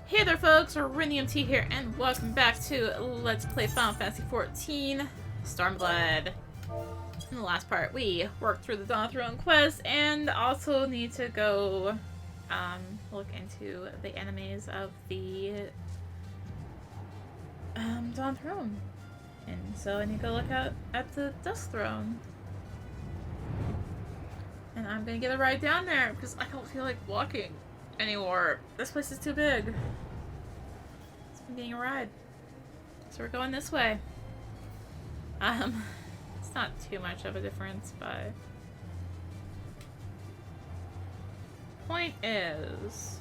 Hey there folks, rinimt here, and welcome back to Let's Play Final Fantasy XIV Stormblood. In the last part, we worked through the Dotharl quest, and also need to go look into the enemies of the Dawn Throne. And so I need to go look at the Dusk Throne. And I'm gonna get a ride down there, because I don't feel like walking anymore. This place is too big. So I'm getting a ride. So we're going this way. It's not too much of a difference, but point is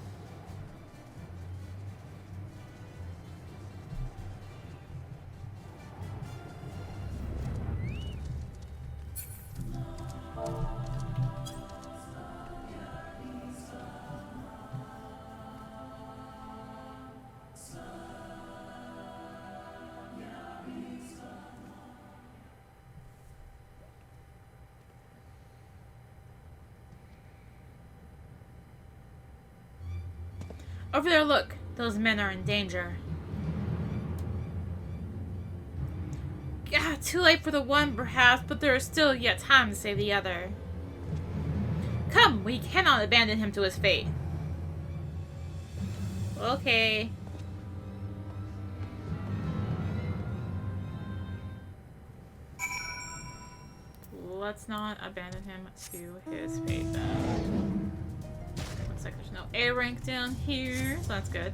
over there, look! Those men are in danger. Yeah, too late for the one, perhaps, but there is still yet time to save the other. Come, we cannot abandon him to his fate. Okay. Let's not abandon him to his fate, though. Looks like there's no A rank down here, so that's good.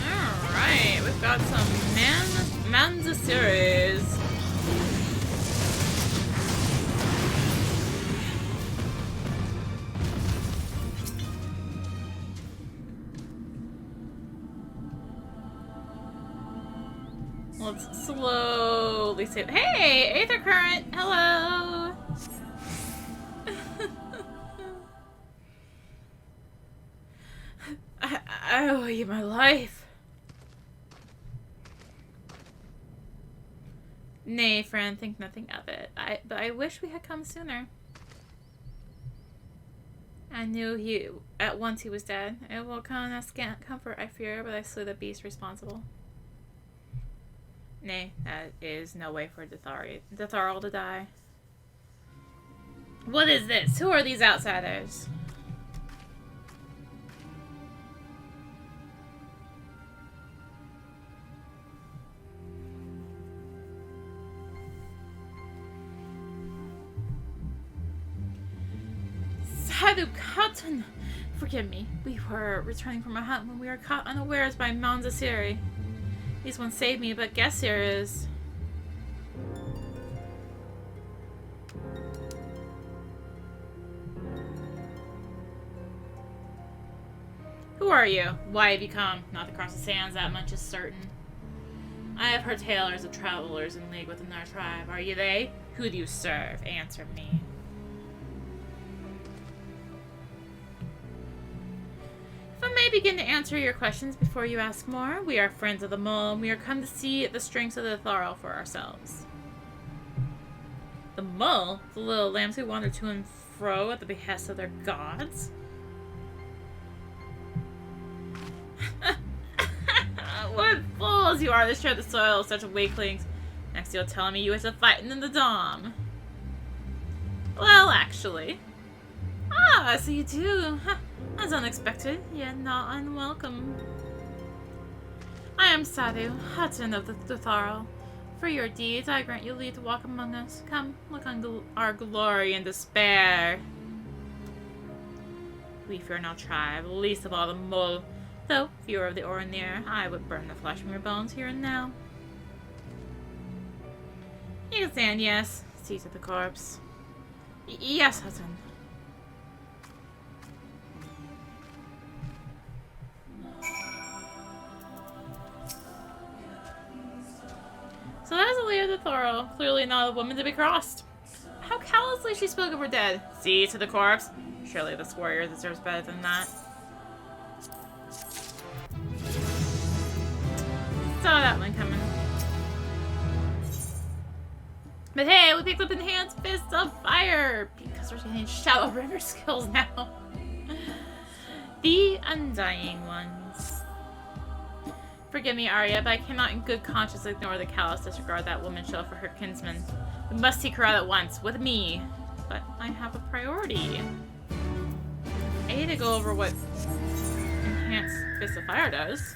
Alright, we've got some Manza series. Let's slowly save. Hey, Aether Current! Hello! I owe you my life. Nay, friend, think nothing of it. But I wish we had come sooner. I knew at once he was dead. It will come as scant comfort, I fear, but I slew the beast responsible. Nay, that is no way for Dotharl to die. What is this? Who are these outsiders? Sadhu Khotun! Forgive me. We were returning from a hunt when we were caught unawares by Manza Siri. These ones saved me, but guess here is. Who are you? Why have you come? Not to cross the sands, that much is certain. I have heard tales of travelers in league within our tribe. Are you they? Who do you serve? Answer me. If I may begin to answer your questions before you ask more, we are friends of the mole, and we are come to see the strengths of the Dotharl for ourselves. The mole? The little lambs who wander to and fro at the behest of their gods? What fools you are to share the soil of such weaklings. Next you're telling me you was a fighting in the Nadaam. Well, actually. Ah, so you do. That's unexpected, yet not unwelcome. I am Sadhu, Hutton of the Dotharl. For your deeds, I grant you leave to walk among us. Come, look on our glory and despair. We fear no tribe, least of all the mole. Though, if you were of the Oranir, I would burn the flesh from your bones here and now. You can stand, yes. See to the corpse. Yes, Hutton. So that is a leader of Dotharl, clearly not a woman to be crossed. How callously she spoke of her dead. See to the corpse. Surely this warrior deserves better than that. Saw that one coming. But hey, we picked up Enhanced Fists of Fire! Because we're getting Shadow River skills now. The Undying Ones. Forgive me, Arya, but I cannot in good conscience ignore the callous disregard that woman showed for her kinsman. We must seek her out at once, with me. But I have a priority. I need to go over what Enhanced Fist of Fire does.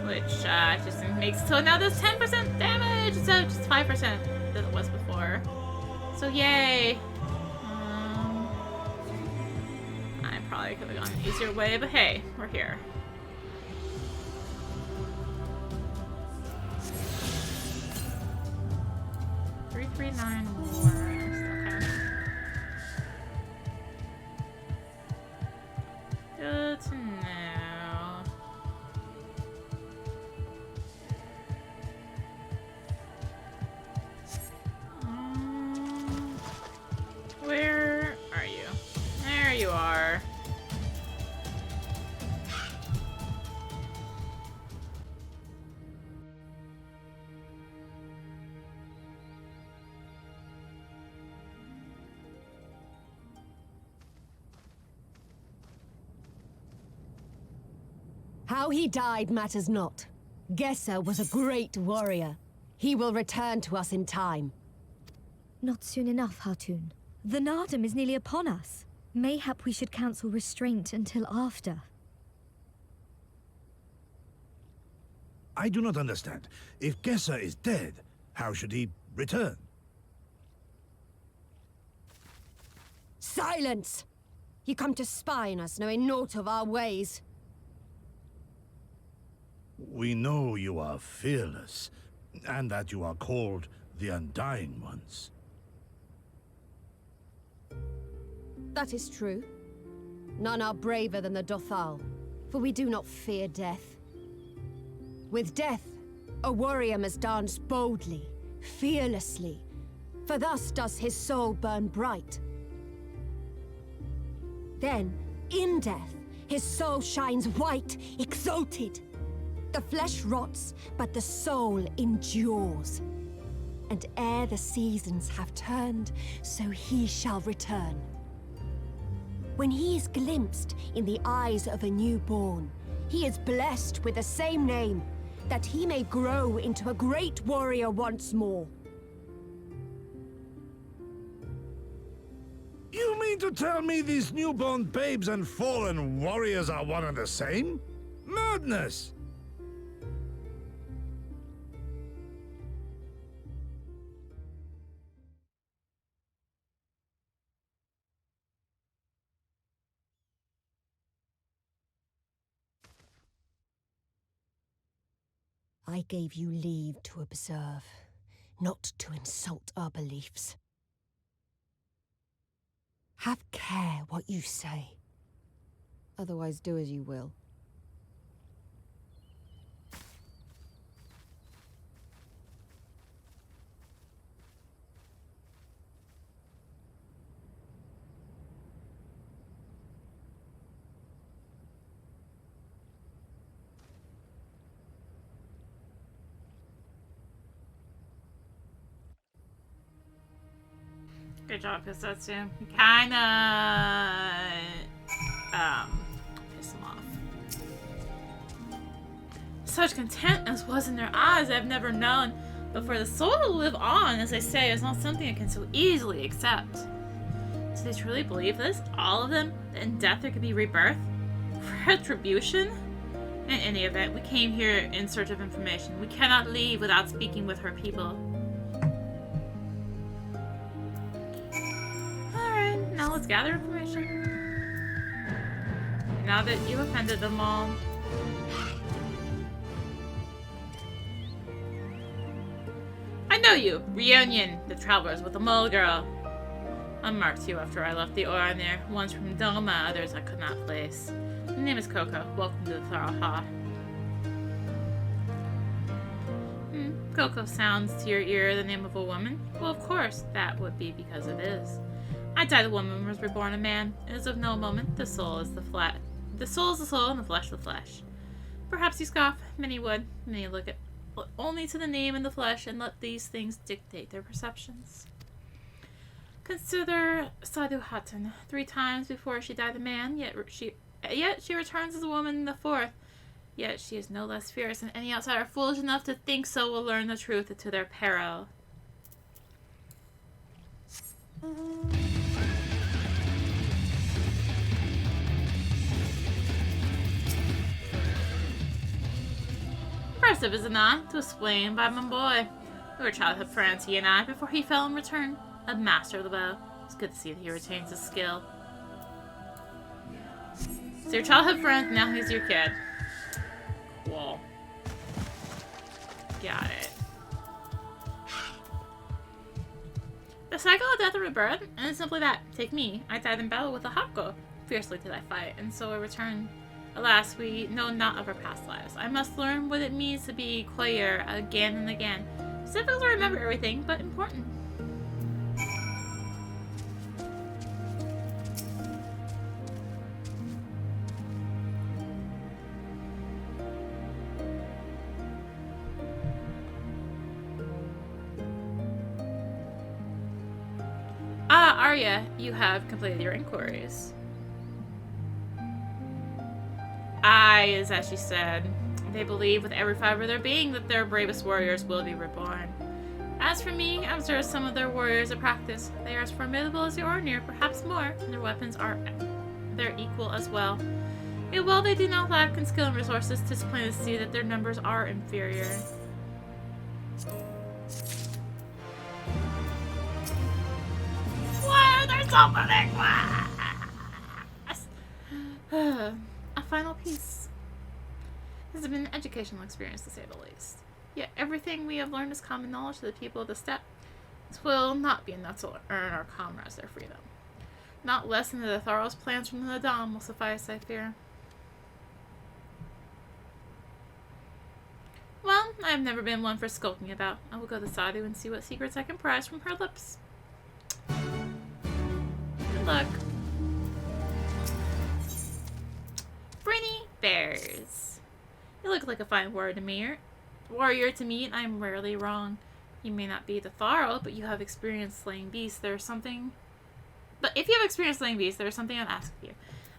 Which just makes it so now does 10% damage instead of just 5% than it was before. So yay! I probably could have gone an easier way, but hey, we're here. Three, 9 more. Okay. Good to know. Where are you? There you are. How he died matters not. Gesser was a great warrior. He will return to us in time. Not soon enough, Hartoon. The Nadaam is nearly upon us. Mayhap we should cancel restraint until after. I do not understand. If Gesser is dead, how should he return? Silence! You come to spy on us, knowing naught of our ways. We know you are fearless, and that you are called the Undying Ones. That is true. None are braver than the Dotharl, for we do not fear death. With death, a warrior must dance boldly, fearlessly, for thus does his soul burn bright. Then, in death, his soul shines white, exalted. The flesh rots, but the soul endures. And ere the seasons have turned, so he shall return. When he is glimpsed in the eyes of a newborn, he is blessed with the same name, that he may grow into a great warrior once more. You mean to tell me these newborn babes and fallen warriors are one and the same? Madness! I gave you leave to observe, not to insult our beliefs. Have care what you say. Otherwise, do as you will. Good job, Pissetsu. Kinda piss him off. Such content as was in their eyes I've never known, but for the soul to live on, as I say, is not something I can so easily accept. Do they truly believe this? All of them? That in death there could be rebirth? Retribution? In any event, we came here in search of information. We cannot leave without speaking with her people. Now let's gather information. Now that you offended them all. I know you! Reunion, the travelers with the mole girl. Unmarked you after I left the aura there. One's from Doma, others I could not place. My name is Coco. Welcome to the Dotharl. Coco sounds to your ear the name of a woman? Well, of course, that would be because it is. I died a woman, was reborn a man. It is of no moment. The soul is the flesh. The soul is the soul, and the flesh the flesh. Perhaps you scoff. Many would. Many look only to the name and the flesh and let these things dictate their perceptions. Consider Sadhu Hatun. 3 times before she died a man, yet she returns as a woman in the 4th. Yet she is no less fierce, and any outsider foolish enough to think so will learn the truth to their peril. Impressive, is it not? To explain by my boy. We were childhood friends, he and I, before he fell in return. A master of the bow. It's good to see that he retains his skill. So your childhood friend, now he's your kid. Cool. Got it. The cycle of death and rebirth, and it's simply that. Take me. I died in battle with a Hako. Fiercely did I fight, and so I returned. Alas, we know not of our past lives. I must learn what it means to be Koyer again and again. It's difficult to remember everything, but important. Ah, Arya, you have completed your inquiries. Aye, is as she said. They believe with every fiber of their being that their bravest warriors will be reborn. As for me, I observed some of their warriors at practice. They are as formidable as the ordinary, perhaps more, and their weapons are their equal as well. Yet while they do not lack in skill and resources, 'tis plain to see that their numbers are inferior. Why are there so many quests? A final piece. This has been an educational experience, to say the least. Yet everything we have learned is common knowledge to the people of the steppe. This will not be enough to earn our comrades their freedom. Not less than the Dotharl's plans from the Nadaam will suffice, I fear. Well, I have never been one for skulking about. I will go to Sadhu and see what secrets I can prise from her lips. Good luck. Brinny Bears. You look like a fine warrior to me, and I'm rarely wrong. You may not be Dotharl, but you have experienced slaying beasts. If you have experienced slaying beasts, there is something I'll ask of you.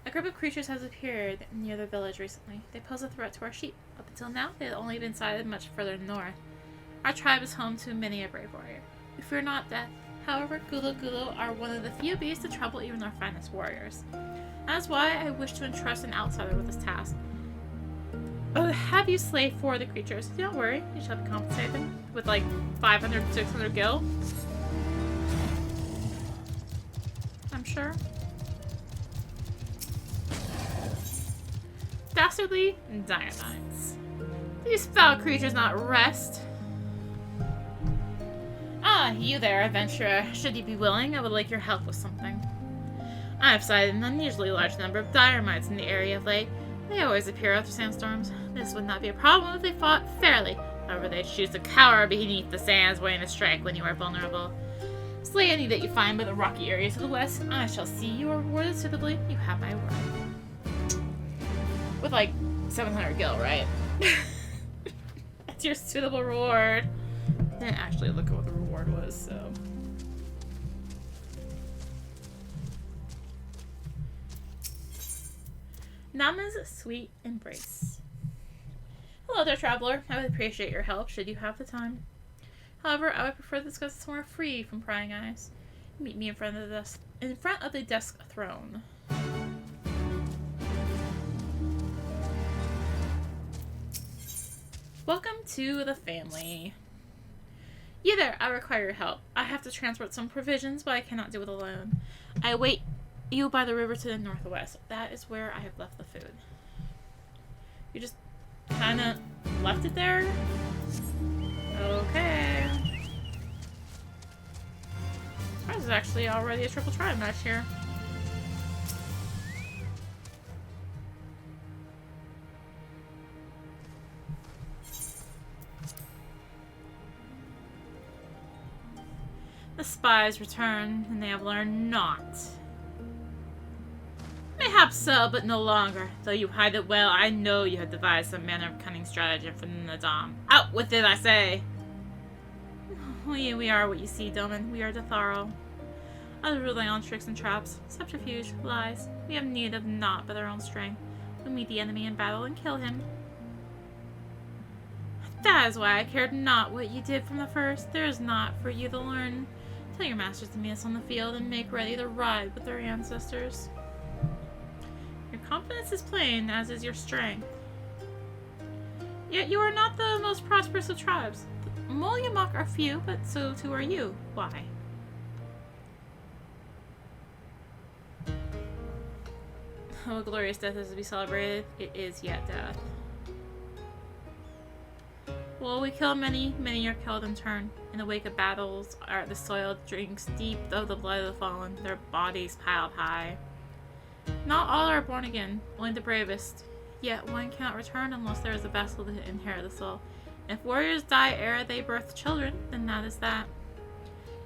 A group of creatures has appeared near the village recently. They pose a threat to our sheep. Up until now, they had only been sighted much further north. Our tribe is home to many a brave warrior. We fear not death. However, Gulu are one of the few beasts to trouble even our finest warriors. That is why I wish to entrust an outsider with this task. Have you slay 4 of the creatures? Do not worry, you shall be compensated with like 500, 600 gil. I'm sure. Dastardly Diamites. These foul creatures not rest. Ah, you there, adventurer. Should you be willing, I would like your help with something. I have sighted an unusually large number of Diamites in the area of late. They always appear after sandstorms. This would not be a problem if they fought fairly. However, they choose to cower beneath the sands, waiting to strike when you are vulnerable. Slay any that you find by the rocky areas to the west. I shall see you are rewarded suitably. You have my word. With like 700 gil, right? That's your suitable reward. I didn't actually look at what the reward was, so. Nama's sweet embrace. Hello there, traveler. I would appreciate your help should you have the time. However, I would prefer to discuss this somewhere free from prying eyes. Meet me in front of the desk throne. Welcome to the family. You there, I require your help. I have to transport some provisions, but I cannot do it alone. I await you by the river to the northwest. That is where I have left the food. You just kind of left it there? Okay. This is actually already a triple tribe match here. The spies return, and they have learned naught. Perhaps so, but no longer. Though you hide it well, I know you have devised some manner of cunning stratagem for Nadaam. Out with it, I say! We are what you see, Doman. We are Dotharl. Others rely on tricks and traps, subterfuge, lies. We have need of naught but our own strength. We meet the enemy in battle and kill him. That is why I cared not what you did from the first. There is naught for you to learn. Tell your masters to meet us on the field and make ready to ride with their ancestors. Your confidence is plain, as is your strength. Yet you are not the most prosperous of tribes. The Molyamok are few, but so too are you. Why? Oh, glorious death is to be celebrated. It is yet death. Well, we kill many, many are killed in turn. In the wake of battles, the soil drinks deep of the blood of the fallen, their bodies piled high. Not all are born again, only the bravest. Yet one cannot return unless there is a vessel to inherit the soul. And if warriors die ere they birth children, then that is that.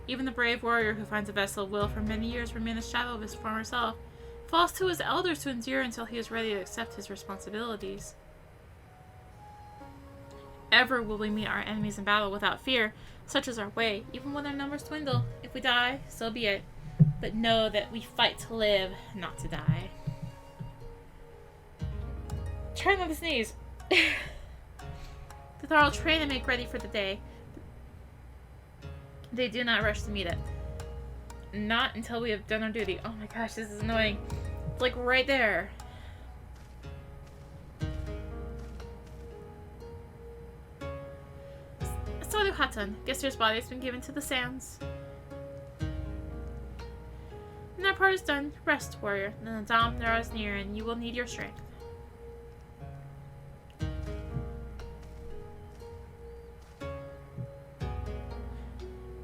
Even the brave warrior who finds a vessel will for many years remain the shadow of his former self. Falls to his elders to endure until he is ready to accept his responsibilities. Ever will we meet our enemies in battle without fear. Such is our way, even when our numbers dwindle. If we die, so be it. But know that we fight to live, not to die. Try not to sneeze. The Dotharl train and make ready for the day. They do not rush to meet it. Not until we have done our duty. Oh my gosh, this is annoying. It's like right there. So do Hatan. Gester's body has been given to the sands. And our part is done. Rest, warrior. The Nadaam draws near, and you will need your strength.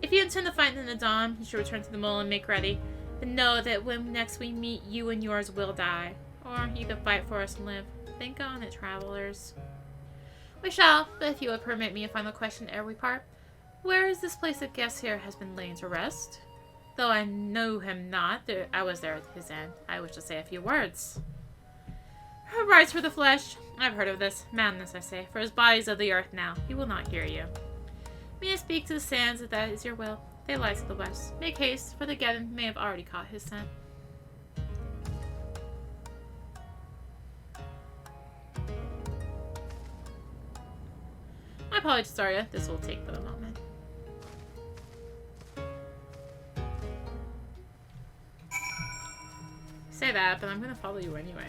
If you intend to fight the Nadaam, you should return to the mole and make ready. But know that when next we meet, you and yours will die. Or you can fight for us and live. Think on it, travelers. We shall, but if you would permit me a final question ere we part. Where is this place that Gestir has been laying to rest? Though I know him not, I was there at his end. I wish to say a few words. Rights for the flesh. I've heard of this. Madness, I say, for his body's of the earth now. He will not hear you. May I speak to the sands if that is your will? They lie to the west. Make haste, for the Geddon may have already caught his scent. My apologies, Zarya. This will take but a moment. Say that, but I'm gonna follow you anyway.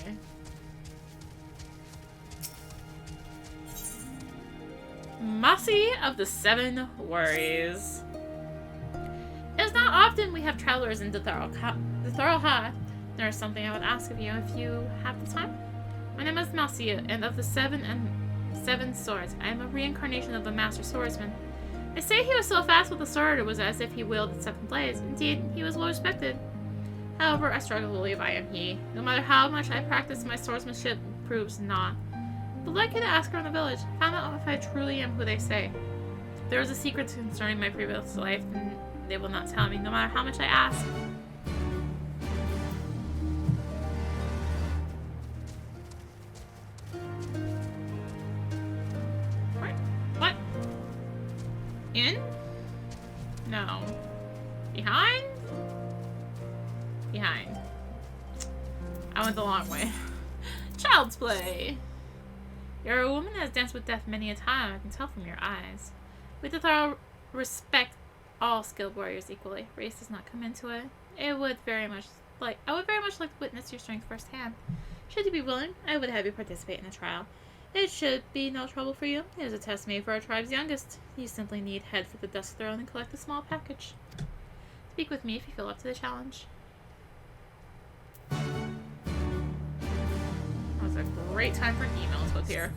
Mossy of the Seven Worries. It is not often we have travelers in Dotharl Ha. There is something I would ask of you if you have the time. My name is Mossy, and of the Seven Swords. I am a reincarnation of the Master Swordsman. They say he was so fast with the sword it was as if he wielded 7 blades. Indeed, he was well respected. However, I struggle to believe I am he. No matter how much I practice, my swordsmanship proves not. But I'd like you to ask around the village. Find out if I truly am who they say. If there is a secret concerning my previous life, then they will not tell me, no matter how much I ask. What? In? No. Behind? Behind. I went the long way. Child's play. You're a woman that has danced with death many a time. I can tell from your eyes. We Dotharl respect all skilled warriors equally. Race does not come into it. I would very much like to witness your strength firsthand. Should you be willing, I would have you participate in a trial. It should be no trouble for you. It is a test made for our tribe's youngest. You simply need head for the dusk throne and collect a small package. Speak with me if you feel up to the challenge. That was a great time for emails with here.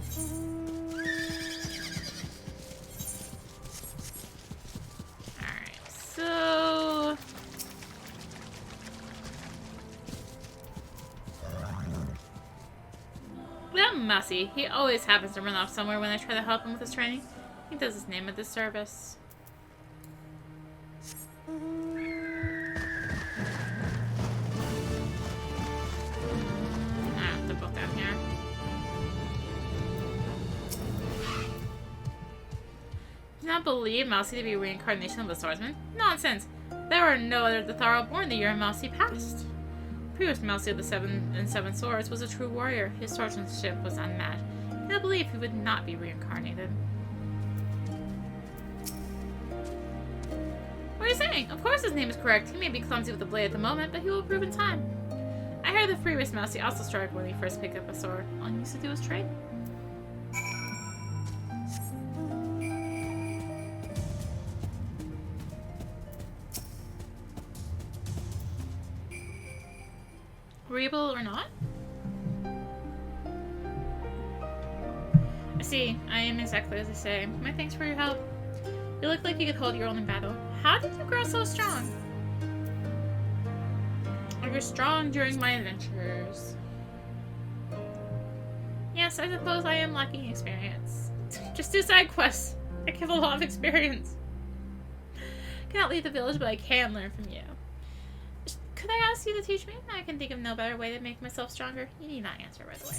Alright, so... That Mussy, he always happens to run off somewhere when I try to help him with his training. He does his name a disservice. don't believe Mousy to be a reincarnation of a swordsman. Nonsense! There were no other Dotharl born the year Mousy passed. Previous Mousy of the Seven Swords was a true warrior. His swordsmanship was unmatched. I cannot believe he would not be reincarnated. What are you saying? Of course his name is correct. He may be clumsy with the blade at the moment, but he will prove in time. I heard the previous Mousy also struggled when he first picked up a sword. All he used to do was trade. Agreeable or not? I see. I am exactly as I say. My thanks for your help. You look like you could hold your own in battle. How did you grow so strong? I was strong during my adventures. Yes, I suppose I am lacking experience. Just do side quests. I give a lot of experience. Cannot leave the village, but I can learn from you. Could I ask you to teach me? I can think of no better way to make myself stronger. You need not answer right away.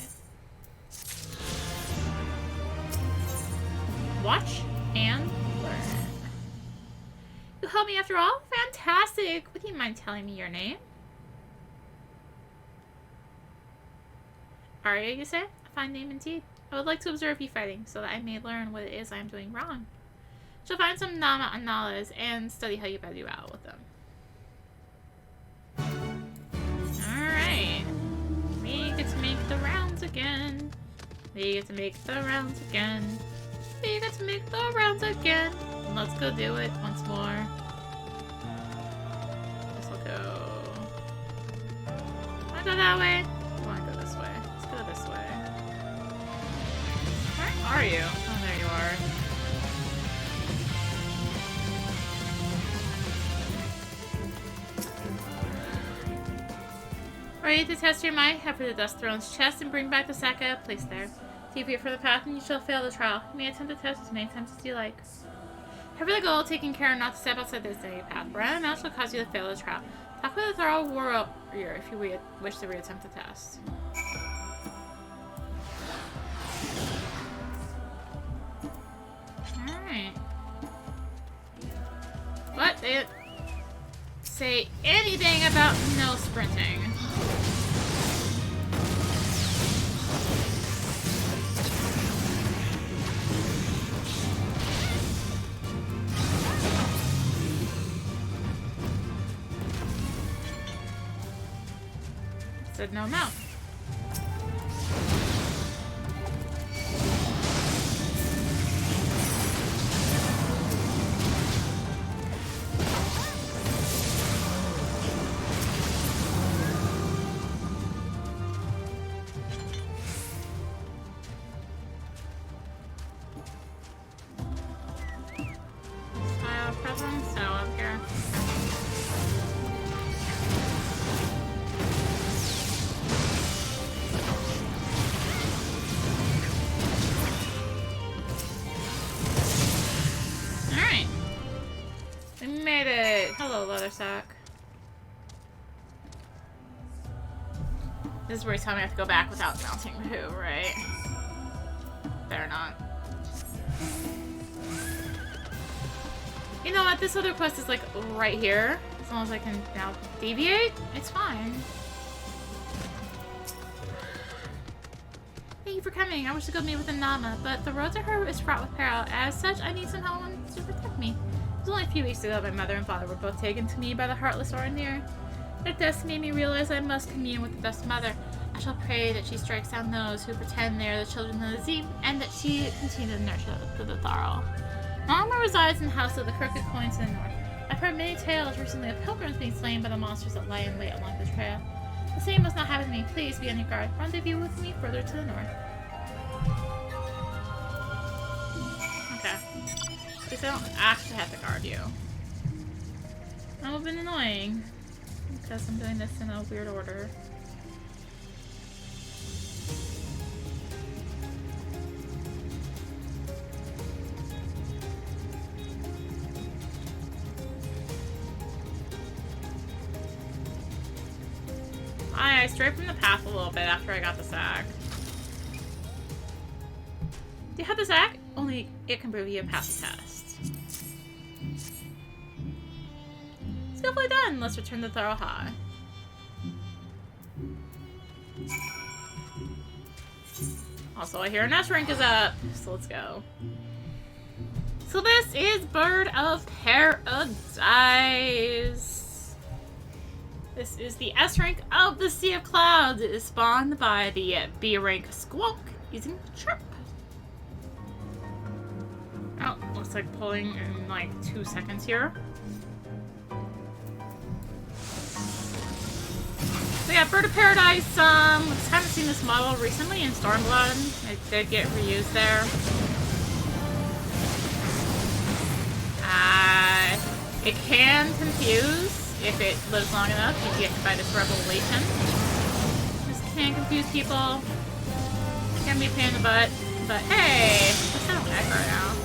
Watch and learn. You helped me after all? Fantastic! Would you mind telling me your name? Arya, you say? A fine name indeed. I would like to observe you fighting, so that I may learn what it is I am doing wrong. Shall find some knowledge and study how you better do out with them. Alright. We get to make the rounds again. We get to make the rounds again. We get to make the rounds again. Let's go do it once more. This will go. Wanna go that way? I wanna go this way. Let's go this way. Where are you? Oh, there you are. Ready to test your might? Head for the Dust Throne's chest and bring back the sack I have placed there. Deviate from the path and you shall fail the trial. You may attempt to test as many times as you like. Have for the goal, taking care not to step outside the designated path. Random amount shall cause you to fail the trial. Talk with the Dotharl warrior if you wish to reattempt the test. Alright. What? They didn't say anything about no sprinting. Said no mount. Sack. This is where he's telling me I have to go back without mounting who, right? Better not. You know what? This other quest is like right here. As long as I can now deviate, it's fine. Thank you for coming. I wish to go meet with Nadaam, but the road to her is fraught with peril. As such, I need someone to protect me. It was only a few weeks ago my mother and father were both taken to me by the heartless Orindir. Their deaths made me realize I must commune with the best mother. I shall pray that she strikes down those who pretend they are the children of Nadaam, and that she continue to nurture the Dotharl. Nadaam resides in the house of the Crooked Coin to the north. I've heard many tales recently of pilgrims being slain by the monsters that lie in wait along the trail. The same must not happen to me. Please be on your guard. Rendezvous with me further to the north. Okay. At least I don't actually have to guard you. That would have been annoying. Because I'm doing this in a weird order. I strayed from the path a little bit after I got the sack. Do you have the sack? Only it can prove you have passed the test. Skillfully done. Let's return to Dotharl. Also, I hear an S rank is up, so let's go. So this is Bird of Paradise. This is the S rank of the Sea of Clouds. It is spawned by the B rank Squawk using Chirp. Oh, looks like pulling in like 2 seconds here. So yeah, Bird of Paradise, haven't seen this model recently in Stormblood. It did get reused there. It can confuse if it lives long enough. You get hit by this revelation. This can confuse people. It can be a pain in the butt. But hey, let's have an echo now.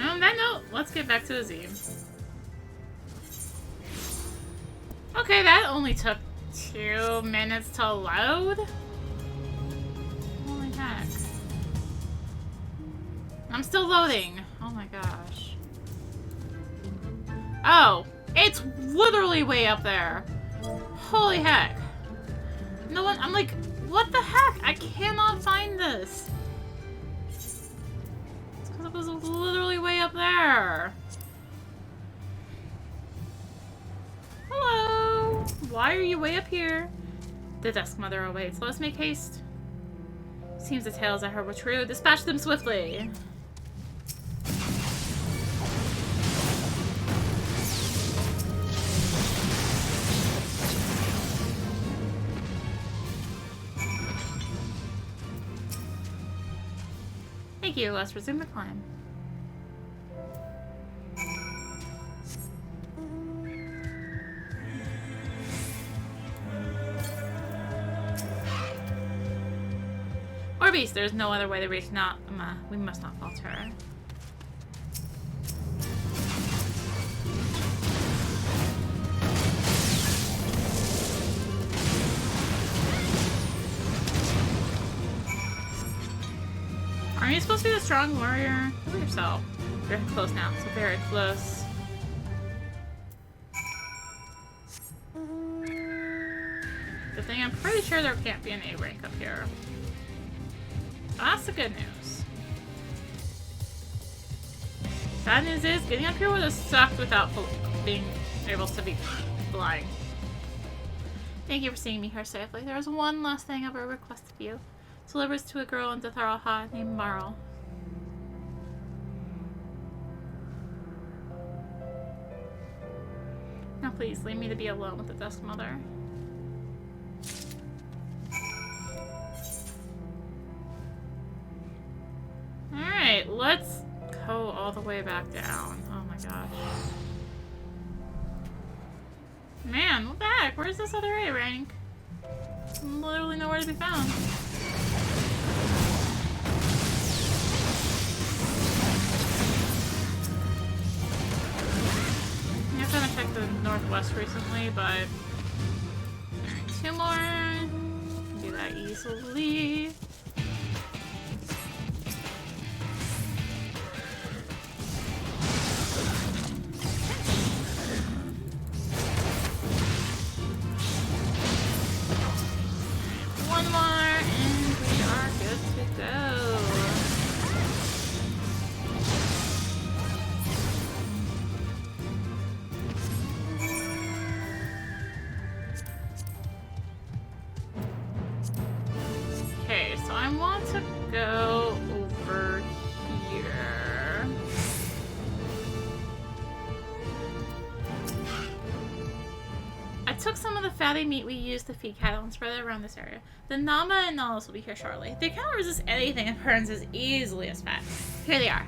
On that note, let's get back to the Z. Okay, that only took 2 minutes to load. Holy heck. I'm still loading. Oh my gosh. Oh, it's literally way up there. Holy heck. No one, I'm like, what the heck? I cannot find this. It's because it was literally way up there. Hello! Why are you way up here? The Dusk Mother awaits. Let us make haste. Seems the tales I heard were true. Dispatch them swiftly. Thank you. Let's resume the climb. Or beast, there's no other way to reach Nadaam. We must not falter. Are you supposed to be the strong warrior? Look at yourself. You're close now, so very close. Good thing I'm pretty sure there can't be an A rank up here. That's the good news. Bad news is, getting up here would have sucked without being able to be flying. Thank you for seeing me here safely. There's one last thing I've ever requested of you. Delivers to a girl in Dotharl named Marl. Now please, leave me to be alone with the Dusk Mother. Alright, let's go all the way back down. Oh my gosh. Man, what the heck? Where's this other A rank? Literally nowhere to be found. I haven't checked the northwest recently, but alright, 2 more. Do that easily. One more, and we are good to go. Okay, so I want to go over here. I took some of the fatty meat we used to feed cattle and spread it around this area. The Nama and Nals will be here shortly. They cannot resist anything that burns as easily as fat. Here they are.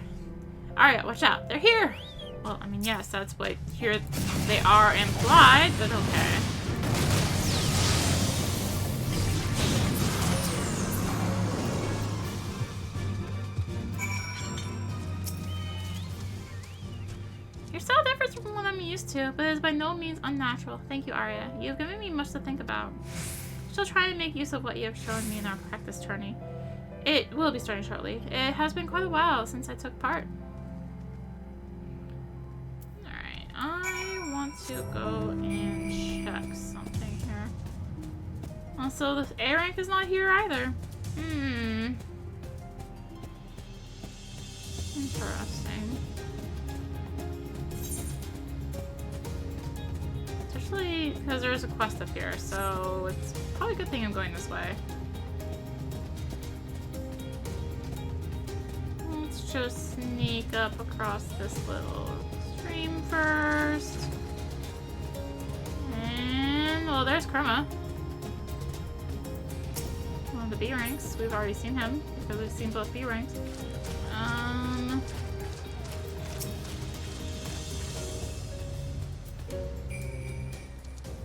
Alright, watch out. They're here! Well, I mean, yes, that's what here they are implied, but okay. You're so there for differs from what I'm used to, but is by no means unnatural. Thank you, Arya. You have given me much to think about. I shall try to make use of what you have shown me in our practice tourney. It will be starting shortly. It has been quite a while since I took part. Alright, I want to go and check something here. Also, the A rank is not here either. Interesting. Especially because there's a quest up here, so it's probably a good thing I'm going this way. Let's just sneak up across this little stream first. And, well, there's Kerma. One of the B ranks. We've already seen him, because we've seen both B ranks.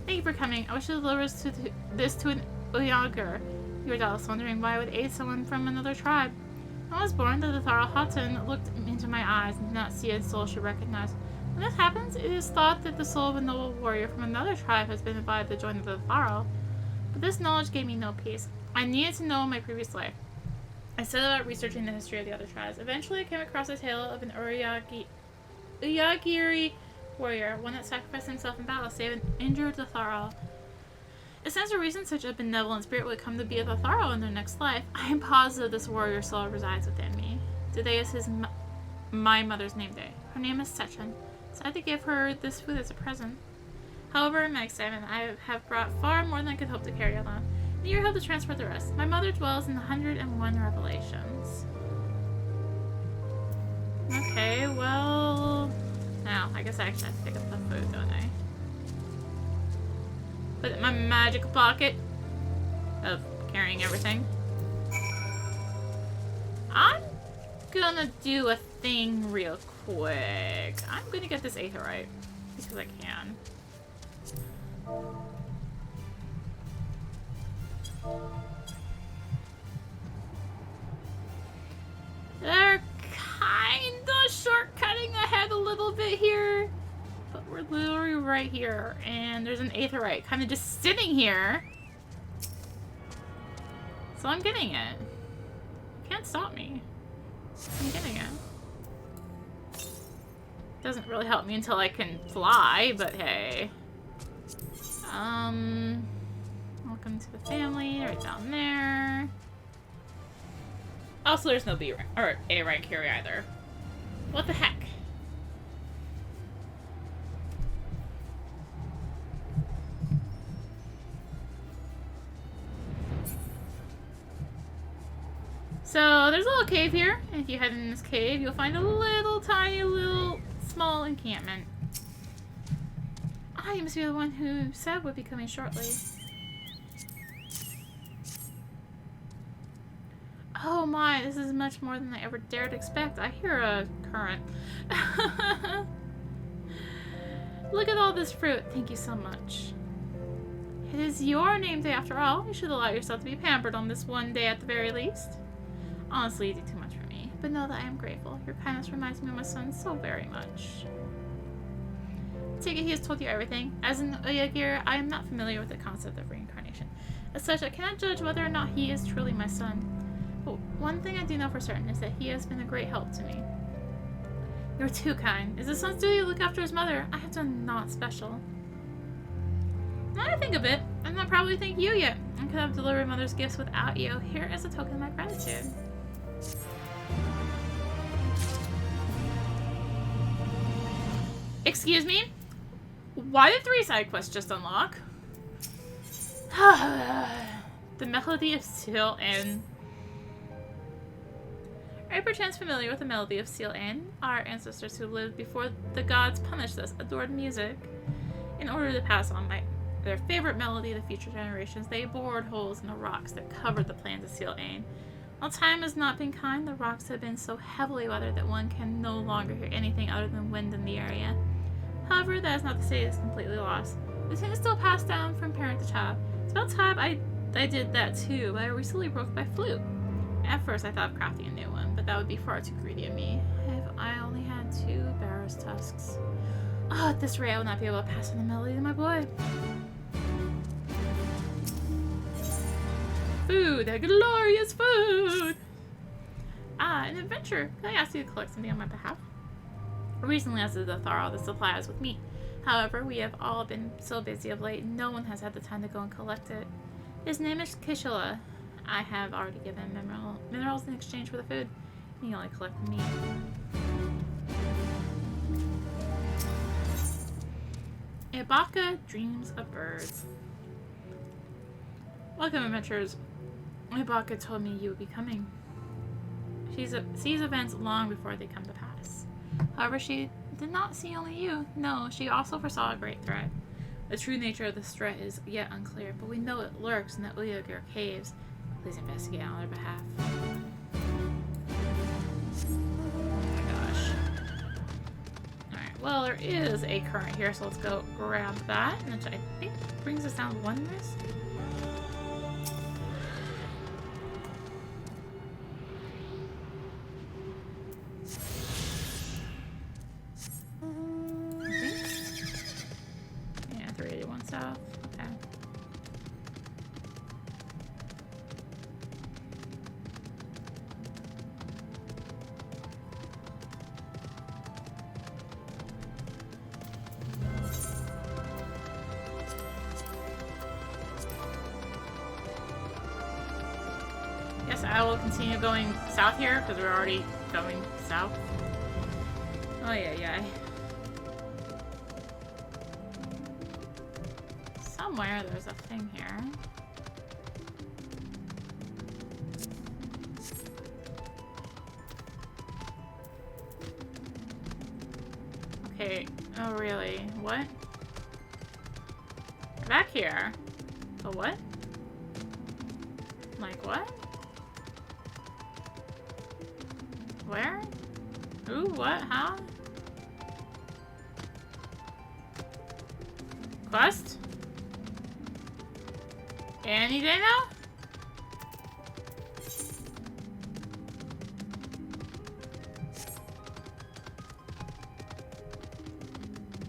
Thank you for coming. I wish to deliver this to an Uyghur. Your doubts wondering why I would aid someone from another tribe. When I was born, the Dotharl Hatan looked into my eyes and did not see a soul she recognized. When this happens, it is thought that the soul of a noble warrior from another tribe has been invited to join the Dotharl. But this knowledge gave me no peace. I needed to know my previous life. I set about researching the history of the other tribes. Eventually, I came across a tale of an Uyghur warrior, one that sacrificed himself in battle to save an injured Dotharl. It stands to reason such a benevolent spirit would come to be a Dotharl in their next life. I am positive this warrior soul resides within me. Today is my mother's name day. Her name is Sechan, so I had to give her this food as a present. However, in my excitement, I have brought far more than I could hope to carry alone. And you help to transport the rest. My mother dwells in the 101 Revelations. Okay, well... Now, I guess I actually have to pick up the food, don't I? Put it in my magical pocket of carrying everything. I'm gonna do a thing real quick. I'm gonna get this aetherite because I can. They're kinda shortcutting ahead a little bit here. But we're literally right here. And there's an aetherite kind of just sitting here. So I'm getting it. Can't stop me. I'm getting it. Doesn't really help me until I can fly, but hey. Welcome to the family, right down there. Also, there's no B rank, or A rank here either. What the heck? So, there's a little cave here, and if you head in this cave, you'll find a little tiny little small encampment. Ah, you must be the one who said would be coming shortly. Oh my, this is much more than I ever dared expect. I hear a current. Look at all this fruit. Thank you so much. It is your name day after all. You should allow yourself to be pampered on this one day at the very least. Honestly, you do too much for me, but know that I am grateful. Your kindness reminds me of my son so very much. I take it he has told you everything. As an Uyghur, I am not familiar with the concept of reincarnation. As such, I cannot judge whether or not he is truly my son. But one thing I do know for certain is that he has been a great help to me. You're too kind. It's a son's duty to look after his mother. I have done naught special. Now I think of it, I'm not probably thank you yet. I could have delivered mother's gifts without you. Here is a token of my gratitude. Excuse me? Why did 3 side quests just unlock? The Melody of Seal and... Are you perchance familiar with the Melody of Seal and our ancestors who lived before the gods punished us adored music? In order to pass on their favorite melody to future generations, they bored holes in the rocks that covered the plains of Seal Ain. While time has not been kind, the rocks have been so heavily weathered that one can no longer hear anything other than wind in the area. However, that is not to say it's completely lost. The tune is still passed down from parent to child. It's about time I did that too, but I recently broke my flute. At first I thought of crafting a new one, but that would be far too greedy of me, if I only had 2 barrow's tusks. Oh, at this rate, I will not be able to pass on the melody to my boy. Food! A glorious food! An adventure. Can I ask you to collect something on my behalf? Recently, as a Dotharl, the supply is with me. However, we have all been so busy of late, no one has had the time to go and collect it. His name is Kishula. I have already given him minerals in exchange for the food. He only collected meat. Ibaka dreams of birds. Welcome, adventurers. Ibaka told me you would be coming. She sees events long before they come to pass. However, she did not see only you. No, she also foresaw a great threat. The true nature of this threat is yet unclear, but we know it lurks in the Uyghur caves. Please investigate on their behalf. Oh my gosh. Alright, well, there is a current here, so let's go grab that, which I think brings us down one risk. Yeah, 381 south. Okay. Guess I will continue going south here because we're already going south. Oh yeah. Somewhere there's a thing here. Okay. Oh really? What? Back here. Oh what? Like what? Where? Ooh, what? How? Quest? Any day now?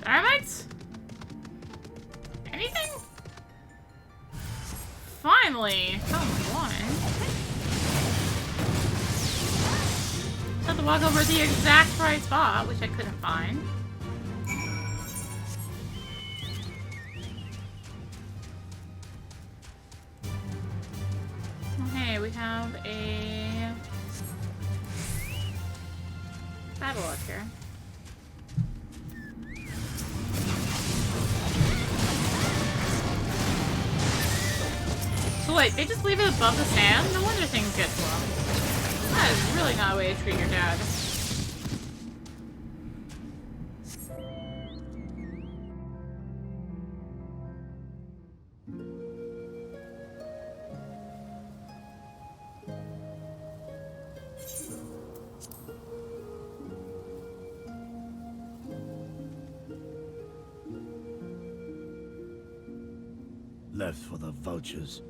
Dynamites? Anything? Finally! Come on. Have to walk over the exact right spot, which I couldn't find. Okay, we have a battle up here. So wait, they just leave it above the sand? No wonder things get slow. That is really not a way to treat your dad. Left for the vultures.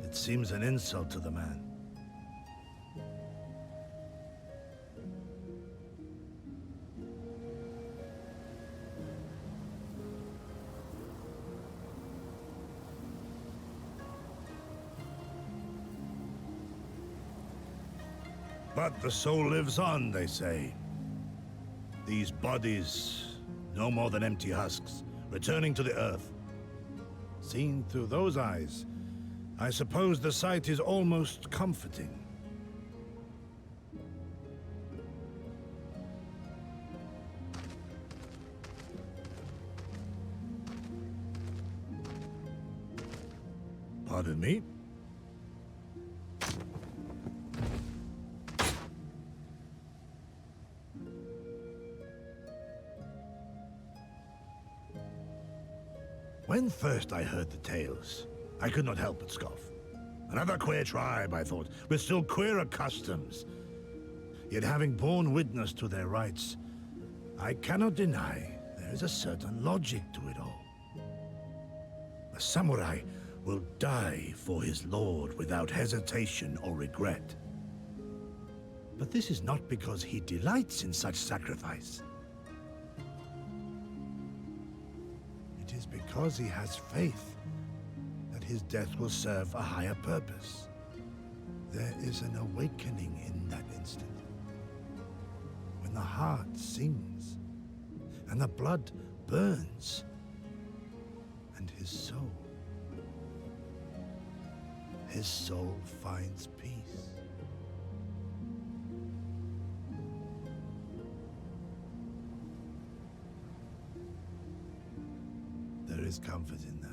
It seems an insult to the man. But the soul lives on, they say. These bodies, no more than empty husks, returning to the earth. Seen through those eyes, I suppose the sight is almost comforting. Pardon me? When first I heard the tales, I could not help but scoff. Another queer tribe, I thought, with still queerer customs. Yet having borne witness to their rites, I cannot deny there is a certain logic to it all. A samurai will die for his lord without hesitation or regret. But this is not because he delights in such sacrifice. because he has faith that his death will serve a higher purpose. There is an awakening in that instant. When the heart sings, and the blood burns, and his soul finds peace. There is comfort in that.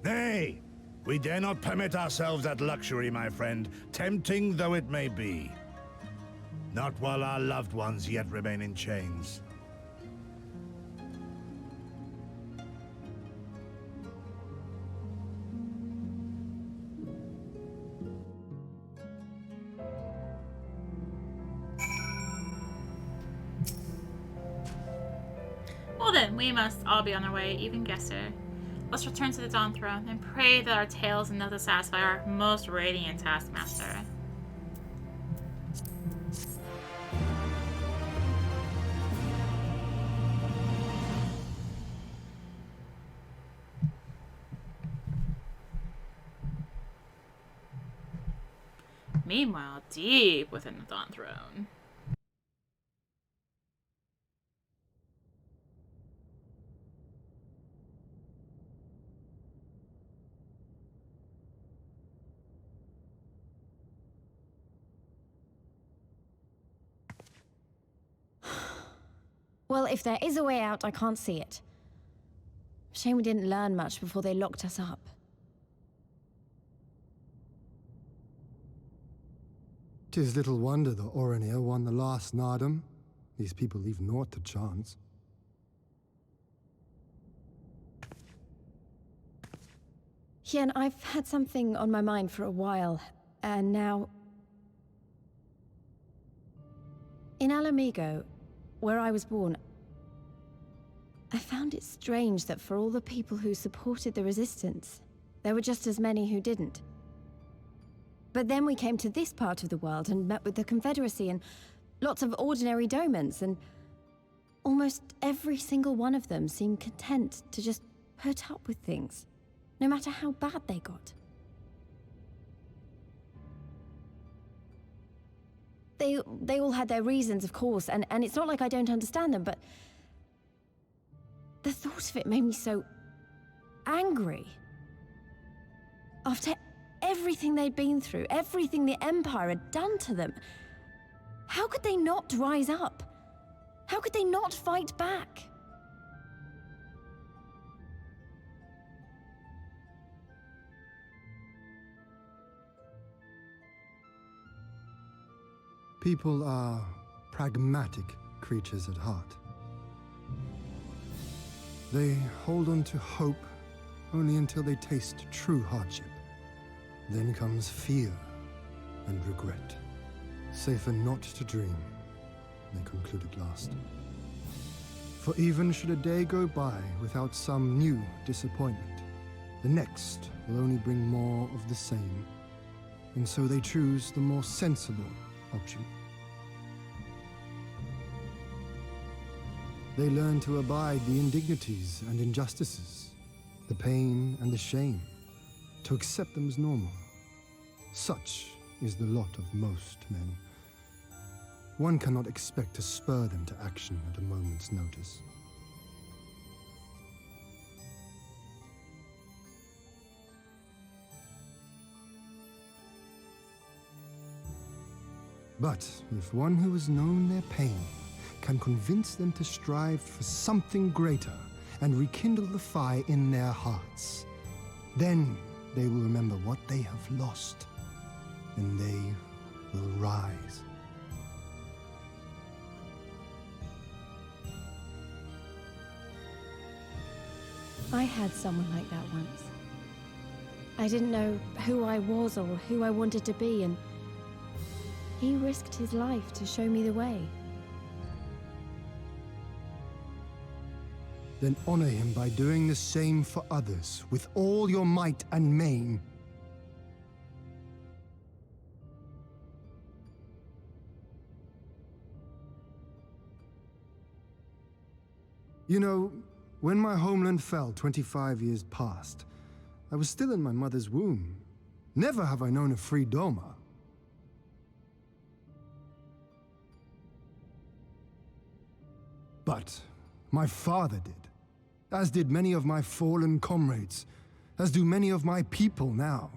Nay! We dare not permit ourselves that luxury, my friend, tempting though it may be. Not while our loved ones yet remain in chains. Well then, we must all be on our way, even Gesser. Let's return to the Dawn Throne and pray that our tale is enough to satisfy our most radiant taskmaster. Meanwhile, deep within the Dawn Throne. Well, if there is a way out, I can't see it. Shame we didn't learn much before they locked us up. Tis little wonder the Orinir won the last Nadaam. These people leave naught to chance. Hien, I've had something on my mind for a while, and now... In Alamigo, where I was born, I found it strange that for all the people who supported the Resistance, there were just as many who didn't. But then we came to this part of the world and met with the Confederacy and lots of ordinary domans, and almost every single one of them seemed content to just put up with things, no matter how bad they got. They all had their reasons, of course, and it's not like I don't understand them, but the thought of it made me so angry. After everything they'd been through, everything the Empire had done to them, how could they not rise up? How could they not fight back? People are pragmatic creatures at heart. They hold on to hope only until they taste true hardship. Then comes fear and regret. Safer not to dream, they conclude at last. For even should a day go by without some new disappointment, the next will only bring more of the same, and so they choose the more sensible option. They learn to abide the indignities and injustices, the pain and the shame, to accept them as normal. Such is the lot of most men. One cannot expect to spur them to action at a moment's notice. But if one who has known their pain can convince them to strive for something greater and rekindle the fire in their hearts, then they will remember what they have lost, and they will rise. I had someone like that once. I didn't know who I was or who I wanted to be, and he risked his life to show me the way. Then honor him by doing the same for others, with all your might and main. You know, when my homeland fell 25 years past, I was still in my mother's womb. Never have I known a free Doma. But my father did, as did many of my fallen comrades, as do many of my people now.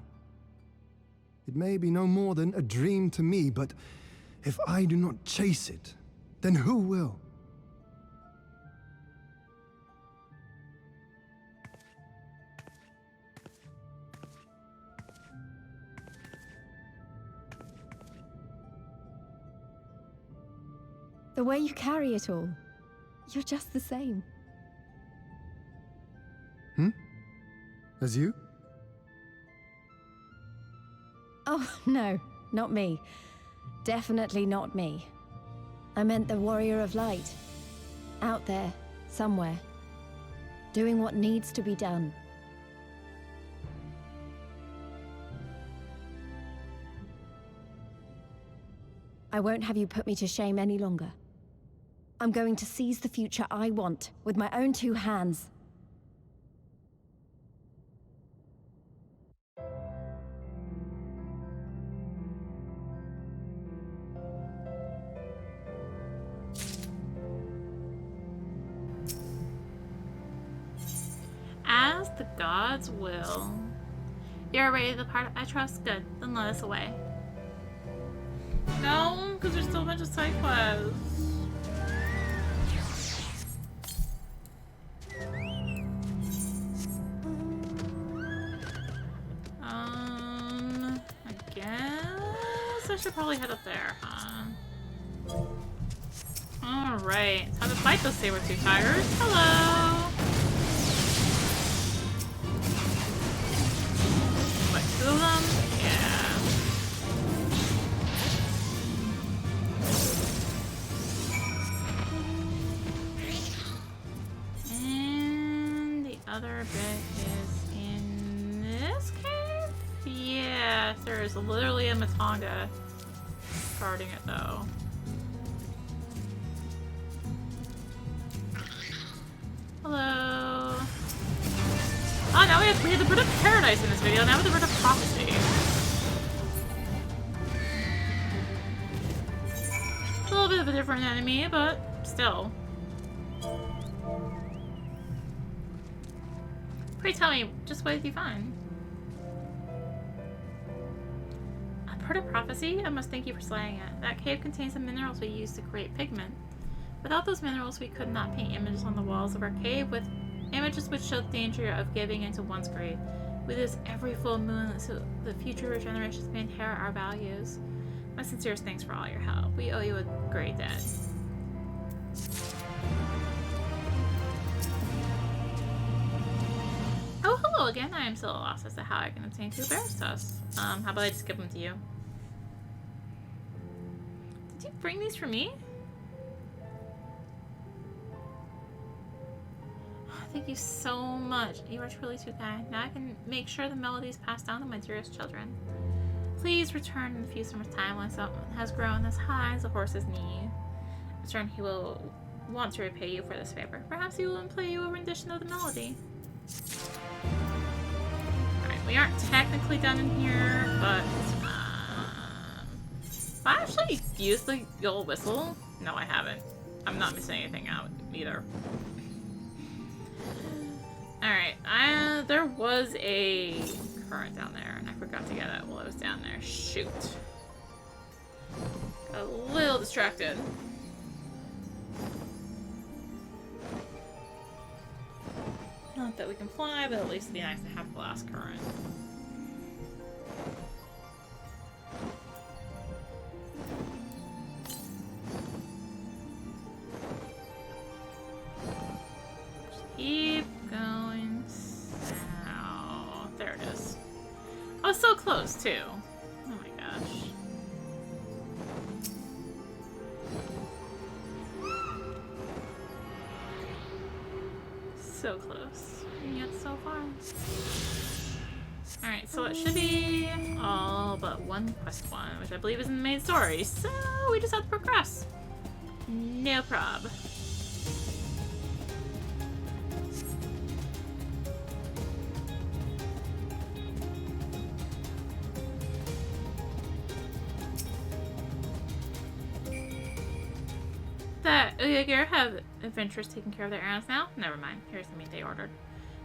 It may be no more than a dream to me, but if I do not chase it, then who will? The way you carry it all, you're just the same. As you? Oh, no, not me. Definitely not me. I meant the warrior of light. Out there, somewhere. Doing what needs to be done. I won't have you put me to shame any longer. I'm going to seize the future I want, with my own two hands. As the gods will. You're ready to depart. I trust. Good. Then let us away. No, because there's still a bunch of side quests. I guess I should probably head up there, huh? Alright, time to fight those saber-tooth tigers. Hello! What, two of them? Yeah. And the other bit is in this cave? Yeah, there's literally a Matanga guarding it though. Hello. Oh, now we had the Bird of Paradise in this video. Now we have the Bird of Prophecy. A little bit of a different enemy, but still. Pray tell me, just what did you find? A Bird of Prophecy? I must thank you for slaying it. That cave contains the minerals we use to create pigment. Without those minerals, we could not paint images on the walls of our cave with images which show the danger of giving into one's greed. We do this every full moon so the future generations may inherit our values. My sincerest thanks for all your help. We owe you a great debt. Oh, hello again. I am still lost as to how I can obtain 2 bears tusks. How about I just give them to you? Did you bring these for me? Thank you so much. You are truly too kind. Now I can make sure the melodies passed down to my dearest children. Please return in a few summers' time when sun has grown as high as a horse's knee. In return, he will want to repay you for this favor. Perhaps he will play you a rendition of the melody. Alright, we aren't technically done in here, but have I actually used the old whistle? No, I haven't. I'm not missing anything out either. Alright, there was a current down there, and I forgot to get it while I was down there. Shoot. Got a little distracted. Not that we can fly, but at least it'd be nice to have the last current. Just keep going close, too. Oh my gosh. So close, and yet so far. Alright, so it should be all but one quest one, which I believe is in the main story, so we just have to progress. No prob. That Uyagir have adventurers taking care of their errands now? Never mind. Here's the meat they ordered.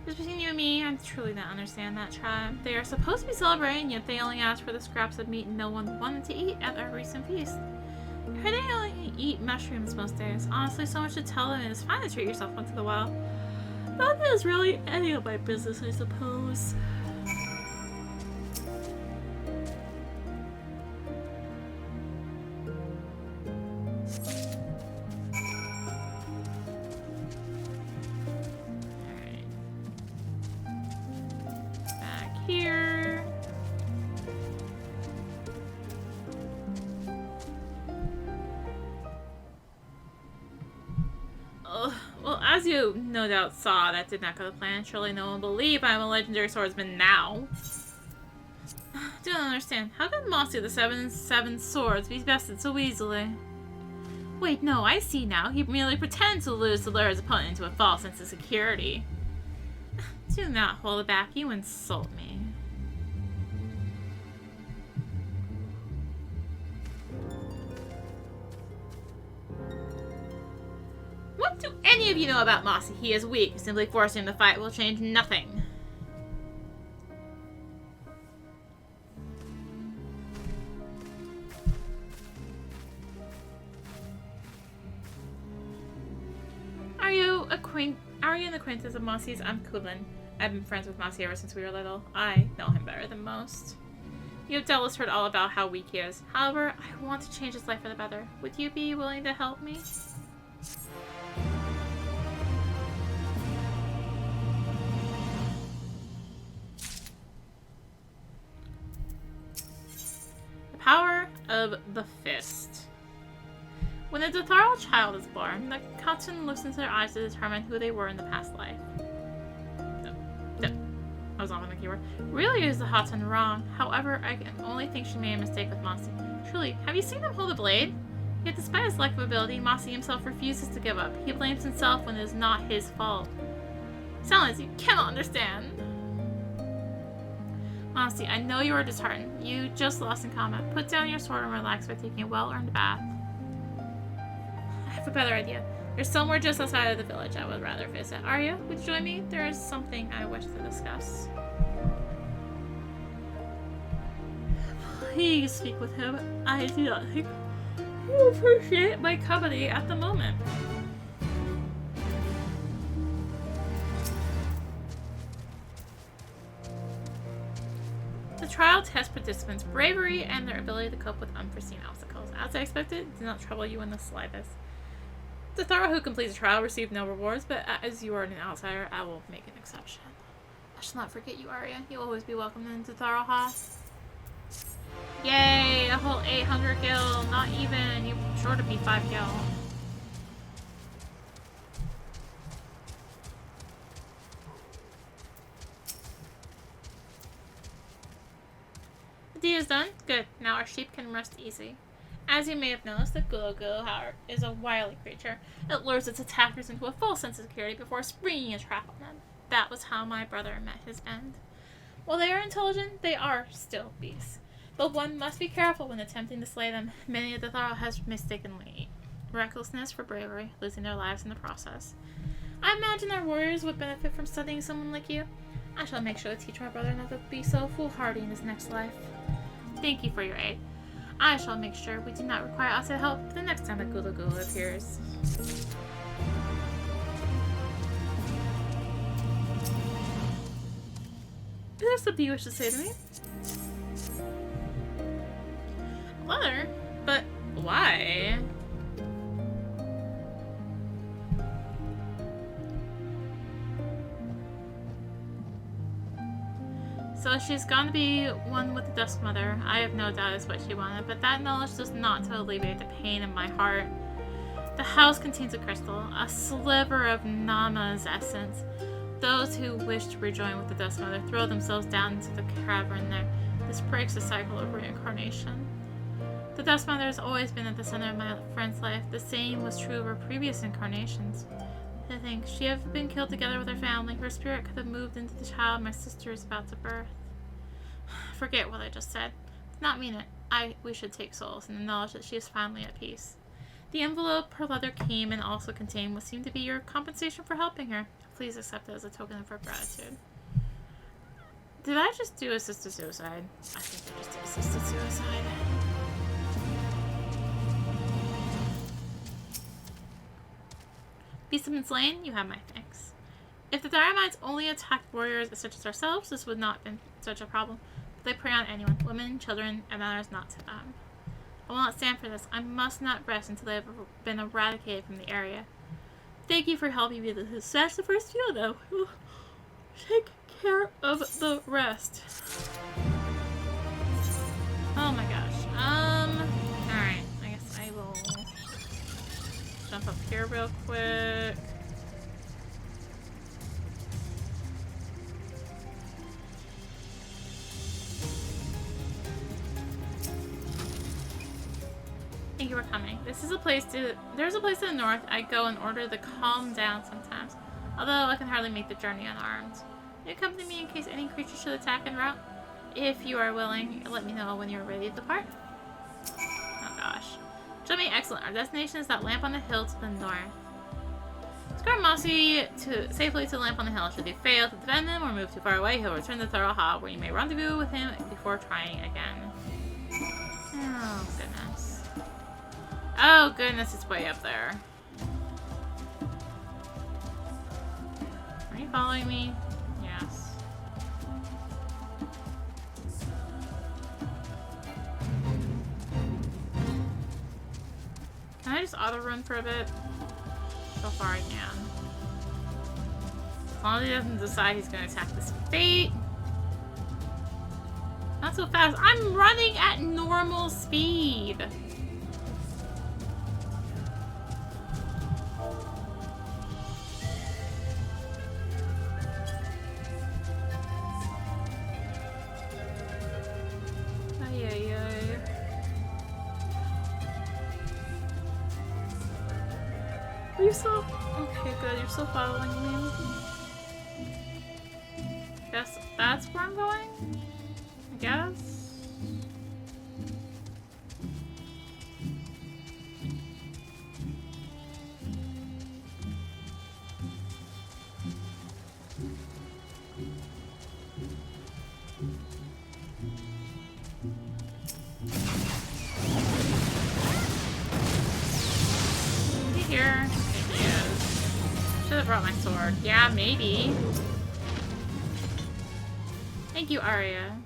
Just between you and me, I truly don't understand that tribe. They are supposed to be celebrating, yet they only asked for the scraps of meat no one wanted to eat at our recent feast. I heard they only eat mushrooms most days. Honestly, so much to tell them, and it's fine to treat yourself once in a while. Not that it's really any of my business, I suppose. Here. Well, as you no doubt saw, that did not go to plan. Surely no one believe I'm a legendary swordsman now. Do not understand. How could Mossy the seven swords be bested so easily? Wait, no, I see now. He merely pretends to lose to lure his opponent into a false sense of security. Do not hold it back. You insult me. What do any of you know about Mossy? He is weak. Simply forcing him to fight will change nothing. Are you an acquaintance of Mossy's? I'm Kulin. I've been friends with Mossy ever since we were little. I know him better than most. You have doubtless heard all about how weak he is. However, I want to change his life for the better. Would you be willing to help me? The power of the fist. When a Dotharl child is born, the Khotun looks into their eyes to determine who they were in the past life. I was on the keyword. Really is the Khotun wrong. However, I can only think she made a mistake with Mossy. Truly, have you seen him hold a blade? Yet despite his lack of ability, Mossy himself refuses to give up. He blames himself when it is not his fault. Silence, you cannot understand. Mossy, I know you are disheartened. You just lost in combat. Put down your sword and relax by taking a well-earned bath. I have a better idea. There's somewhere just outside of the village I would rather visit. Arya, would you join me? There is something I wish to discuss. Please speak with him. I do not think he will appreciate my company at the moment. The trial tests participants' bravery and their ability to cope with unforeseen obstacles. As I expected, it did not trouble you in the slightest. Dotharl who completes the trial received no rewards, but as you are an outsider, I will make an exception. I shall not forget you, Arya. You'll always be welcome in Dotharl Hall. Yay! A whole 800 gil. Not even. You're sure to be 5 gil. The deed is done. Good. Now our sheep can rest easy. As you may have noticed, the Gulu however, is a wily creature. It lures its attackers into a false sense of security before springing a trap on them. That was how my brother met his end. While they are intelligent, they are still beasts. But one must be careful when attempting to slay them. Many of the Dotharl has mistakenly recklessness for bravery, losing their lives in the process. I imagine our warriors would benefit from studying someone like you. I shall make sure to teach my brother not to be so foolhardy in his next life. Thank you for your aid. I shall make sure we do not require outside help the next time a Gulu appears. Is there something you wish to say to me? Letter? But why? So Well, she's gone to be one with the Dusk Mother. I have no doubt it's what she wanted, but that knowledge does not to alleviate the pain in my heart. The house contains a crystal, a sliver of Nama's essence. Those who wish to rejoin with the Dusk Mother throw themselves down into the cavern there. This breaks the cycle of reincarnation. The Dusk Mother has always been at the center of my friend's life. The same was true of her previous incarnations. I think she had been killed together with her family. Her spirit could have moved into the child my sister is about to birth. Forget what I just said. Did not mean it. We should take solace in the knowledge that she is finally at peace. The envelope her letter came and also contained what seemed to be your compensation for helping her. Please accept it as a token of her gratitude. Did I just do assisted suicide? I think I just did assisted suicide. Beast have been slain, you have my thanks. If the Dynamites only attacked warriors such as ourselves, this would not have been such a problem. But they prey on anyone, women, children, and matters not to them. I will not stand for this. I must not rest until they have been eradicated from the area. Thank you for helping me to snatch the first few, though. We'll take care of the rest. Oh my gosh. Alright. I guess I will jump up here real quick. Thank you for coming. There's a place to the north I go in order to calm down sometimes. Although I can hardly make the journey unarmed. Will you accompany me in case any creature should attack en route? If you are willing, let me know when you're ready to depart. Oh gosh. Show me excellent. Our destination is that lamp on the hill to the north. Escort Mossy safely to the lamp on the hill. Should you fail to defend him or move too far away, he'll return to Dotharl, where you may rendezvous with him before trying again. Oh goodness. Oh goodness, it's way up there. Are you following me? Yes. Can I just auto run for a bit? So far I can. As long as he doesn't decide he's gonna attack this fate. Not so fast. I'm running at normal speed. Are you still? Okay, good. You're still following me. Guess that's where I'm going? I guess? Here. He is. Should have brought my sword. Yeah, maybe. Thank you, Arya.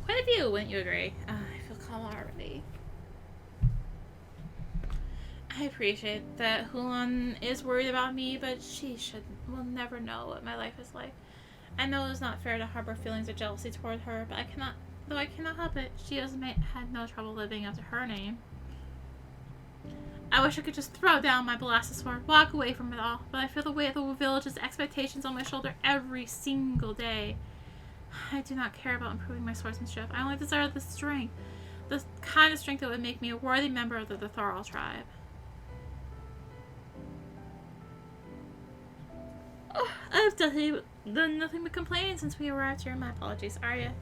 Quite a view, wouldn't you agree? I feel calm already. I appreciate that Hulan is worried about me, but she will never know what my life is like. I know it's not fair to harbor feelings of jealousy toward her, but I cannot help it. She has had no trouble living up to her name. I wish I could just throw down my blasted sword, walk away from it all, but I feel the weight of the village's expectations on my shoulder every single day. I do not care about improving my swordsmanship. I only desire the strength. The kind of strength that would make me a worthy member of the Dotharl tribe. Oh, I have done nothing but complain since we arrived here. My apologies, Arya.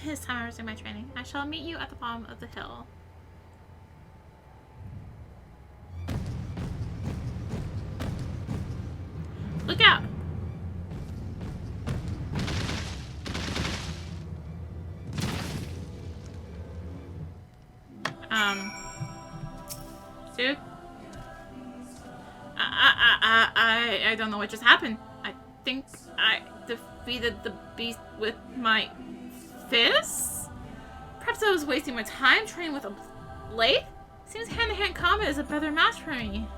It's time I resume my training. I shall meet you at the bottom of the hill. Look out! Dude? I don't know what just happened. I think I defeated the beast with my fists? Perhaps I was wasting my time training with a blade? Seems hand-to-hand combat is a better match for me.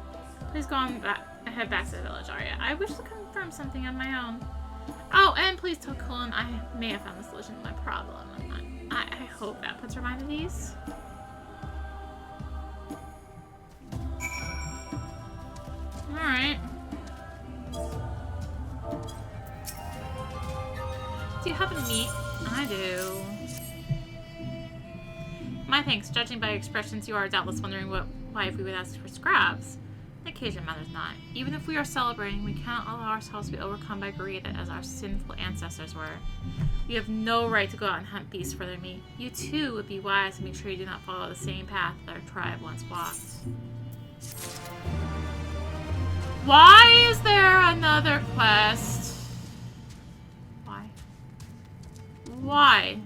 Please go on back head back to the village, Arya. I wish to confirm something on my own. Oh, and please tell Cullen I may have found the solution to my problem. I hope that puts her mind at ease. Alright. Do you happen to meet? I do. My thanks. Judging by your expressions, you are doubtless wondering why if we would ask for scraps. The occasion matters not. Even if we are celebrating, we cannot allow ourselves to be overcome by greed as our sinful ancestors were. We have no right to go out and hunt beasts for their meat. You too would be wise to make sure you do not follow the same path that our tribe once walked. Why is there another quest? Why? Why?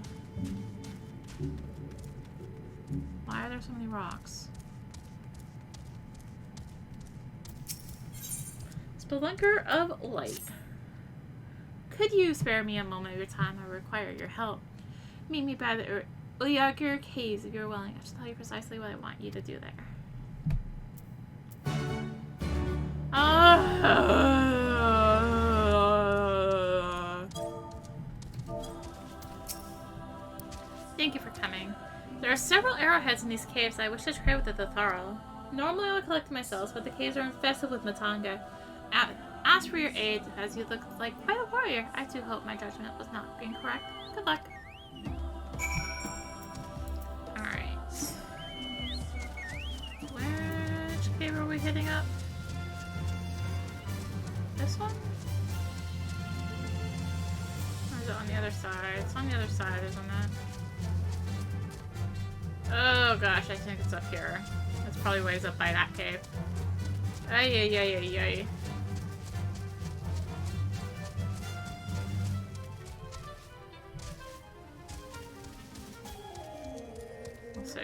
Why are there so many rocks? Spelunker of Light. Could you spare me a moment of your time? I require your help. Meet me by the Uyghur caves if you're willing. I shall tell you precisely what I want you to do there. Thank you for coming. There are several arrowheads in these caves I wish to trade with the Dotharl. Normally I would collect them myself, but the caves are infested with Matanga. Ask for your aid, as you look like quite a warrior. I do hope my judgment was not incorrect. Good luck. Alright. Which cave are we hitting up? This one? Or is it on the other side? It's on the other side, isn't it? Oh gosh, I think it's up here. It's probably ways up by that cave. Ay, ay, ay, ay, ay. Let's see.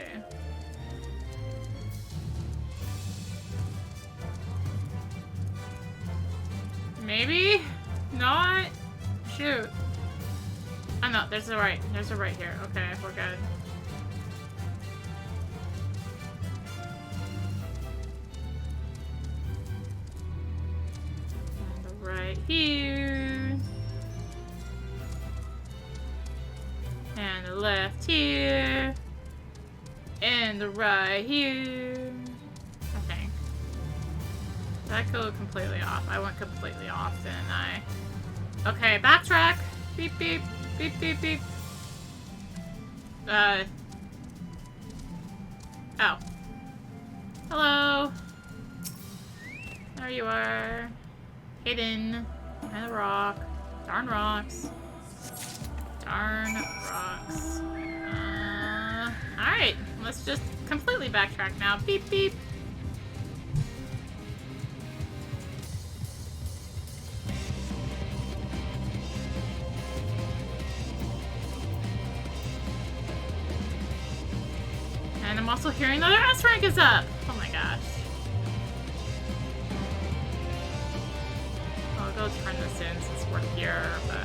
Maybe? Not? Shoot. Oh no, there's a right. There's a right here. Okay, we're good. And the right here. And the left here. And the right here. I think. Did I go completely off? I went completely off, didn't I? Okay, backtrack. Beep, beep. Beep, beep, beep. Oh. Hello. There you are. Hidden behind the rock. Darn rocks. Darn rocks. Alright. Let's just completely backtrack now. Beep, beep. And I'm also hearing that our S rank is up. Oh my gosh. I'll go turn this in since we're here, but...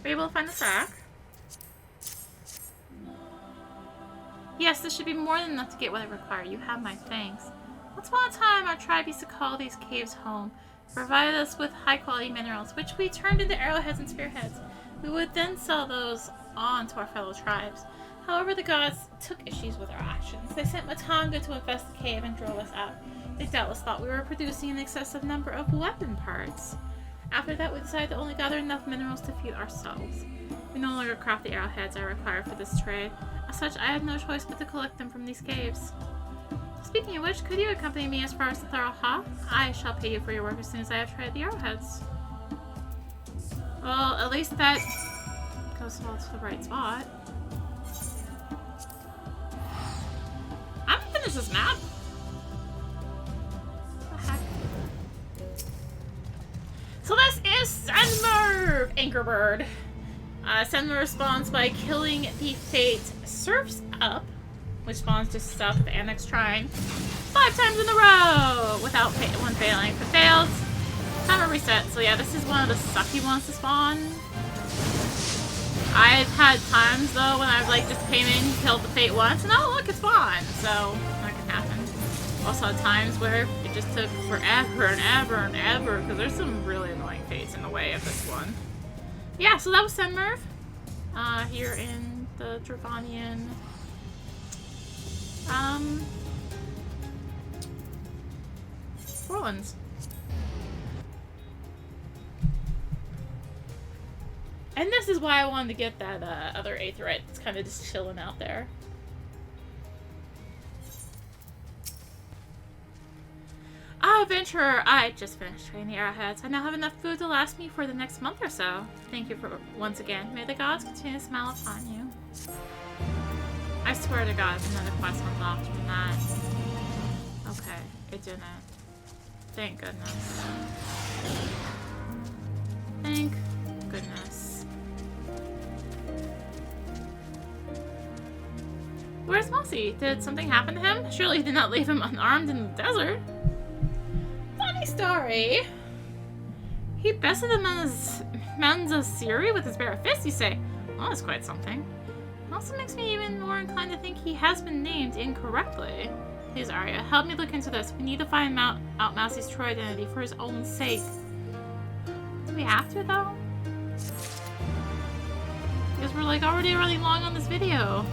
Are you able to find the sack? Yes, this should be more than enough to get what I require. You have my thanks. Once upon a time, our tribe used to call these caves home, provided us with high-quality minerals, which we turned into arrowheads and spearheads. We would then sell those on to our fellow tribes. However, the gods took issues with our actions. They sent Matanga to infest the cave and drove us out. They doubtless thought we were producing an excessive number of weapon parts. After that, we decided to only gather enough minerals to feed ourselves. We no longer craft the arrowheads I require for this trade. As such, I had no choice but to collect them from these caves. Speaking of which, could you accompany me as far as Dotharl? I shall pay you for your work as soon as I have tried the arrowheads. Well, at least that goes all to the right spot. I haven't finished this map. What the heck? So this is Senmurv, Anchorbird. Senmurv spawns by killing the Fate Surfs Up, which spawns just south of the Annex Shrine 5 times in a row without one failing. If it fails, timer reset. So yeah, this is one of the sucky ones to spawn. I've had times though when I've like just came in, killed the fate once, and oh look, it's fine. So that can happen. Also had times where it just took forever and ever and ever because there's some really annoying fates in the way of this one. Yeah, so that was Senmerv. Here in the Dravanian Orleans. And this is why I wanted to get that other Aetheryte that's kind of just chilling out there. Ah, adventurer! I just finished training the arrowheads. I now have enough food to last me for the next month or so. Thank you for once again. May the gods continue to smile upon you. I swear to God, another quest unlocked from that. Okay, it didn't. Thank goodness. Thank goodness. Where's Mossy? Did something happen to him? Surely he did not leave him unarmed in the desert. Funny story. He bested the Manza Siri with his bare fist, you say? Well, that's quite something. It also makes me even more inclined to think he has been named incorrectly. Please, Arya, help me look into this. We need to find out Mousy's true identity for his own sake. Do we have to, though? Because we're like already running long on this video.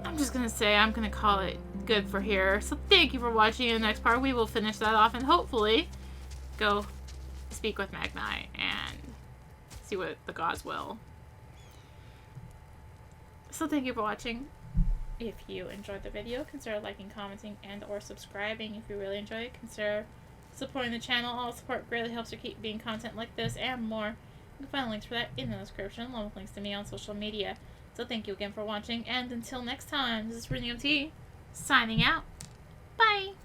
I'm just gonna say I'm gonna call it good for here. So thank you for watching. In the next part, we will finish that off and hopefully go speak with Magnite and see what the gods will. So thank you for watching. If you enjoyed the video, consider liking, commenting, and or subscribing. If you really enjoy it, consider supporting the channel. All support greatly helps her keep being content like this and more. You can find links for that in the description, along with links to me on social media. So thank you again for watching, and until next time, this is rinimt, signing out. Bye!